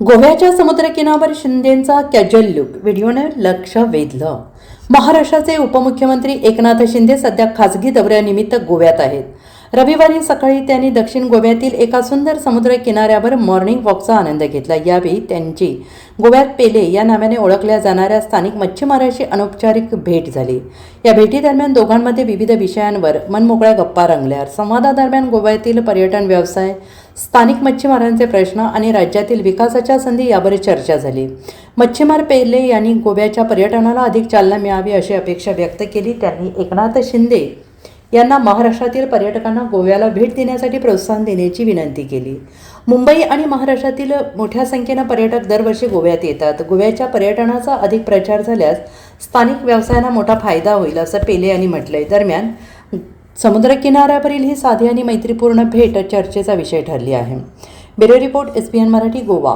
गोव्याच्या समुद्रकिनाऱ्यावर शिंदेंचा casual look व्हिडिओने लक्ष वेधलं। महाराष्ट्राचे उपमुख्यमंत्री एकनाथ शिंदे सध्या खासगी दौऱ्यानिमित्त गोव्यात आहेत। रविवारी सकाळी त्यांनी दक्षिण गोव्यातील एका सुंदर समुद्र किनाऱ्यावर मॉर्निंग वॉकचा आनंद घेतला। यावेळी त्यांची गोव्यात पेले या नावाने ओळखल्या जाणाऱ्या स्थानिक मच्छीमारांशी अनौपचारिक भेट झाली। या भेटीदरम्यान दोघांमध्ये विविध विषयांवर मनमोकळ्या गप्पा रंगल्या। संवादादरम्यान गोव्यातील पर्यटन व्यवसाय, स्थानिक मच्छीमारांचे प्रश्न आणि राज्यातील विकासाच्या संधी यावर चर्चा झाली। मच्छीमार पेले यांनी गोव्याच्या पर्यटनाला अधिक चालना मिळावी अशी अपेक्षा व्यक्त केली। त्यांनी एकनाथ शिंदे यांना महाराष्ट्रातील पर्यटकांना गोव्याला भेट देण्यासाठी प्रोत्साहन देण्याची विनंती केली। मुंबई आणि महाराष्ट्रातील मोठ्या संख्येने पर्यटक दरवर्षी गोव्यात येतात। गोव्याच्या पर्यटनाचा अधिक प्रचार झाल्यास स्थानिक व्यवसायांना मोठा फायदा होईल असं पेले यांनी म्हटलंय। दरम्यान समुद्रकिनाऱ्यावरील ही साधी आणि मैत्रीपूर्ण भेट चर्चेचा विषय ठरली आहे। Bureau report, SBN Marathi, Goa.